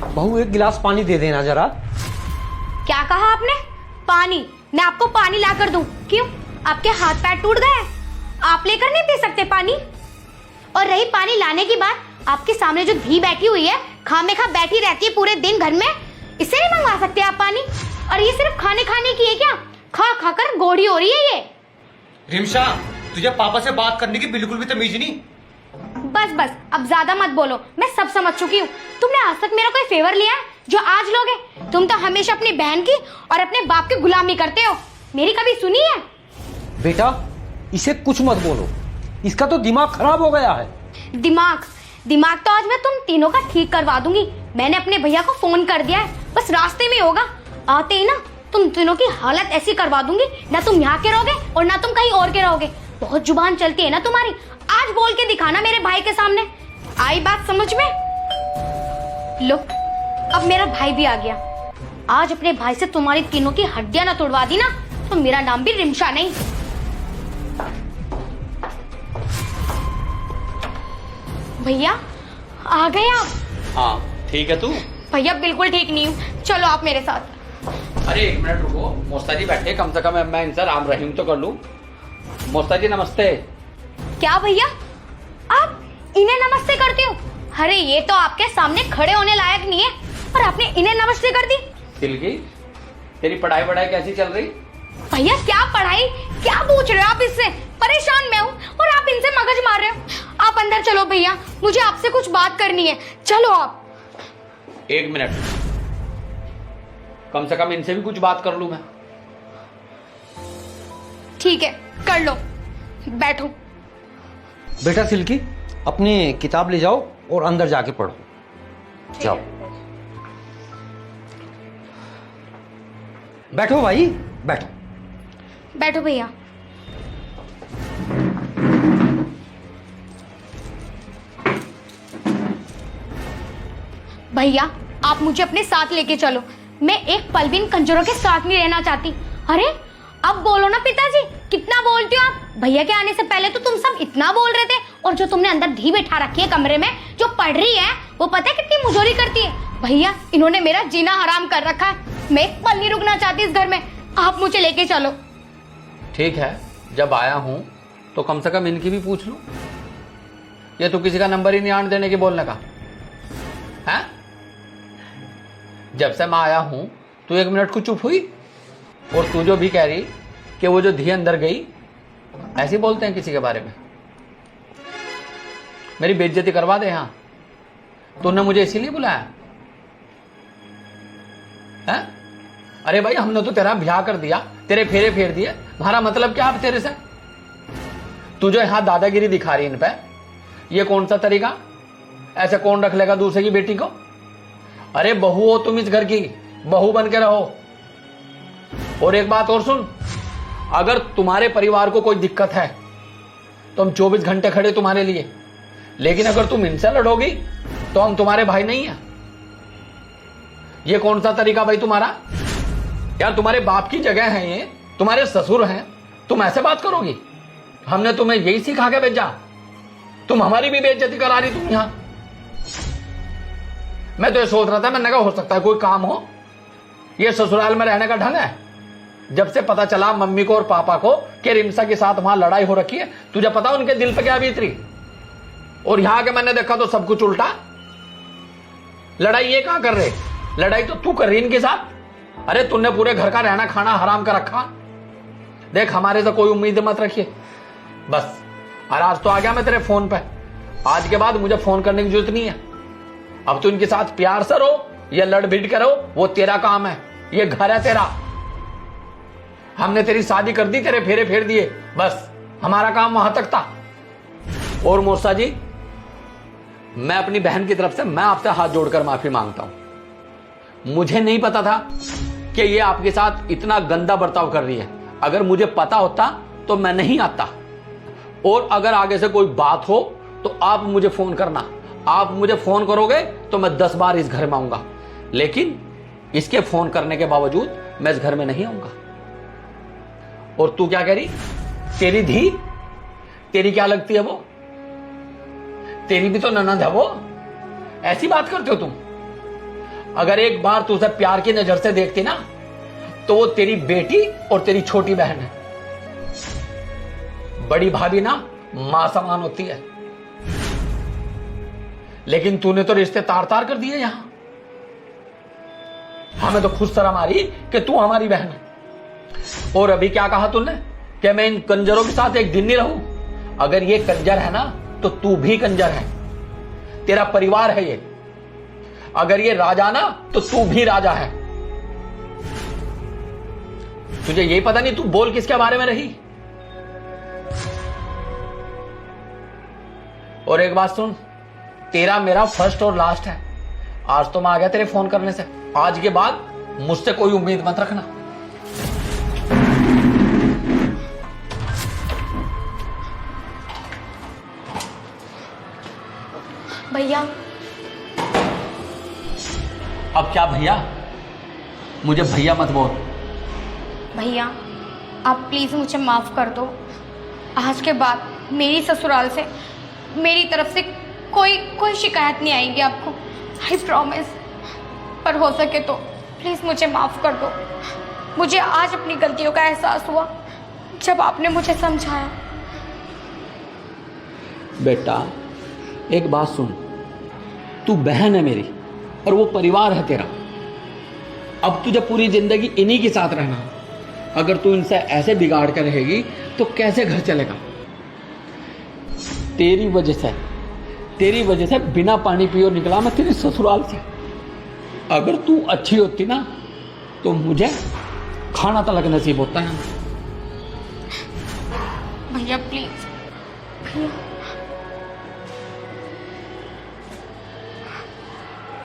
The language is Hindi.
बहू एक गिलास पानी दे देना जरा। क्या कहा आपने? पानी? मैं आपको पानी ला कर दूं? क्यों, आपके हाथ पैर टूट गए? आप लेकर नहीं पी सकते पानी? और रही पानी लाने की बात, आपके सामने जो धी बैठी हुई है, खामेखा बैठी रहती है पूरे दिन घर में, इससे नहीं मंगवा सकते आप पानी? और ये सिर्फ खाने खाने की है क्या? खा खा कर गोड़ी हो रही है ये। रिमशा, तुझे पापा से बात करने की बिल्कुल भी तमीज नहीं। बस बस, अब ज्यादा मत बोलो, मैं सब समझ चुकी हूँ। तुमने आज तक मेरा कोई फेवर लिया है जो आज लोगे? तुम तो हमेशा अपनी बहन की और अपने बाप की गुलामी करते हो। मेरी कभी सुनी है? बेटा, इसे कुछ मत बोलो, इसका तो दिमाग खराब हो गया है। दिमाग तो आज मैं तुम तीनों का ठीक करवा दूंगी। मैंने अपने भैया को फोन कर दिया है, बस रास्ते में होगा। आते ही ना तुम तीनों की हालत ऐसी करवा दूंगी, ना तुम यहाँ के रहोगे और ना तुम कहीं और के रहोगे। बहुत जुबान चलती है ना तुम्हारी, आज बोल के दिखाना मेरे भाई के सामने। आई बात समझ में? लो, अब मेरा भाई भी आ गया। आज अपने भाई से तुम्हारी तीनों की हड्डियां ना तोड़वा दी ना, तो मेरा नाम भी रिमशा नहीं। भैया आ गए आप? हाँ ठीक है। तू? भैया बिल्कुल ठीक नहीं हूँ, चलो आप मेरे साथ। अरे एक मिनट रुको, मोस्ता जी बैठे, कम से कम मैं इनसे राम रहीम तो कर लूं। मोस्ता जी नमस्ते। क्या भैया, आप इन्हें नमस्ते करते हो? अरे ये तो आपके सामने खड़े होने लायक नहीं है और आपने इन्हें नमस्ते कर दी। तिलकी, तेरी पढ़ाई वढ़ाई कैसी चल रही? भैया क्या पढ़ाई, क्या पूछ रहे हो आप इससे? परेशान मैं हूँ और आप इनसे मगज मार रहे हो। आप अंदर चलो भैया, मुझे आपसे कुछ बात करनी है, चलो आप। एक मिनट, कम से कम इनसे भी कुछ बात कर लूं मैं। ठीक है, कर लो, बैठो। बेटा सिल्की, अपनी किताब ले जाओ और अंदर जाके पढ़ो। जाओ, बैठो भाई, बैठो। बैठो भैया। भैया आप मुझे अपने साथ लेके चलो, मैं एक पल भी इन कंजरों के साथ नहीं रहना चाहती। अरे अब बोलो ना पिताजी, कितना बोलते हो आप? भैया के आने से पहले तो तुम सब इतना बोल रहे थे, और जो तुमने अंदर धी बैठा रखी है कमरे में, जो पढ़ रही है, वो पता है कितनी मुजोरी करती है? भैया इन्होंने मेरा जीना हराम कर रखा है, मैं एक पल नहीं रुकना चाहती इस घर में, आप मुझे लेके चलो। ठीक है, जब आया हूं तो कम से कम इनकी भी पूछ लूं। ये तो किसी का नंबर ही नहीं आने देने की बोलने का है। जब से मैं आया हूं तू एक मिनट को चुप हुई, और तू जो भी कह रही कि वो जो धी अंदर गई, ऐसे बोलते हैं किसी के बारे में? मेरी बेइज्जती करवा दे। यहां तूने मुझे इसीलिए बुलाया है? अरे भाई हमने तो तेरा ब्याह कर दिया, तेरे फेरे फेर दिए, हमारा मतलब क्या अब तेरे से? तू जो यहां दादागिरी दिखा रही इन पे, ये कौन सा तरीका? ऐसे कौन रख लेगा दूसरे की बेटी को? अरे बहू हो तुम इस घर की, बहू बन के रहो। और एक बात और सुन, अगर तुम्हारे परिवार को कोई दिक्कत है तो हम 24 घंटे खड़े तुम्हारे लिए, लेकिन अगर तुम इनसे लड़ोगी तो हम तुम्हारे भाई नहीं है। ये कौन सा तरीका भाई तुम्हारा? यार तुम्हारे बाप की जगह है ये, तुम्हारे ससुर हैं, तुम ऐसे बात करोगी? हमने तुम्हें यही सिखा के भेजा, तुम हमारी भी बेइज्जती करा रही तुम यहां। मैं तो ये सोच रहा था, मैंने कहा हो सकता है कोई काम हो, ये ससुराल में रहने का ढंग है। जब से पता चला मम्मी को और पापा को कि रिमसा के साथ वहां लड़ाई हो रखी है, तुझे पता उनके दिल पे क्या बीत रही? और यहां के मैंने देखा तो सब कुछ उल्टा। लड़ाई ये कहां कर रहे? लड़ाई तो तू कर रही इनके साथ। अरे तूने पूरे घर का रहना खाना हराम कर रखा। देख हमारे से कोई उम्मीद मत रखिए बस। और आज तो आ गया मैं तेरे फोन पे, आज के बाद मुझे फोन करने की जरूरत नहीं है। अब तू इनके साथ प्यार से रहो या लड़ भिड़ के रहो, वो तेरा काम है, ये घर है तेरा। हमने तेरी शादी कर दी, तेरे फेरे फेर दिए, बस हमारा काम वहां तक था। और मोसा जी, मैं अपनी बहन की तरफ से मैं आपसे हाथ जोड़कर माफी मांगता हूं। मुझे नहीं पता था कि ये आपके साथ इतना गंदा बर्ताव कर रही है। अगर मुझे पता होता तो मैं नहीं आता। और अगर आगे से कोई बात हो तो आप मुझे फोन करना। आप मुझे फोन करोगे तो मैं 10 बार इस घर में आऊंगा, लेकिन इसके फोन करने के बावजूद मैं इस घर में नहीं आऊंगा। और तू क्या कह रही? तेरी धी, तेरी क्या लगती है वो? तेरी भी तो ननद है वो। ऐसी बात करते हो तुम? अगर एक बार तू उसे प्यार की नजर से देखती ना, तो वो तेरी बेटी और तेरी छोटी बहन है। बड़ी भाभी ना मां समान होती है, लेकिन तूने तो रिश्ते तार तार कर दिए यहां। हमें तो खुश तरह मारी कि तू हमारी बहन है। और अभी क्या कहा तूने कि मैं इन कंजरों के साथ एक दिन नहीं रहूं? अगर ये कंजर है ना, तो तू भी कंजर है, तेरा परिवार है ये। अगर ये राजा ना, तो तू भी राजा है। तुझे यही पता नहीं तू बोल किसके बारे में रही। और एक बात सुन, तेरा मेरा फर्स्ट और लास्ट है। आज तो मैं आ गया तेरे फोन करने से। आज के बाद मुझसे कोई उम्मीद मत रखना। भैया, अब क्या भैया? मुझे भैया मत बोल। भैया आप प्लीज़ मुझे माफ़ कर दो। आज के बाद मेरी ससुराल से, मेरी तरफ से कोई शिकायत नहीं आएगी आपको, आई प्रॉमिस। पर हो सके तो प्लीज़ मुझे माफ़ कर दो। मुझे आज अपनी गलतियों का एहसास हुआ जब आपने मुझे समझाया। बेटा एक बात सुन, तू बहन है मेरी और वो परिवार है तेरा। अब तुझे पूरी जिंदगी इन्हीं के साथ रहना है। अगर तू इनसे ऐसे बिगाड़ कर रहेगी तो कैसे घर चलेगा? तेरी वजह से बिना पानी पियो निकला मैं तेरे ससुराल से। अगर तू अच्छी होती ना, तो मुझे खाना तलक नसीब होता है। भैया प्लीज़, भैया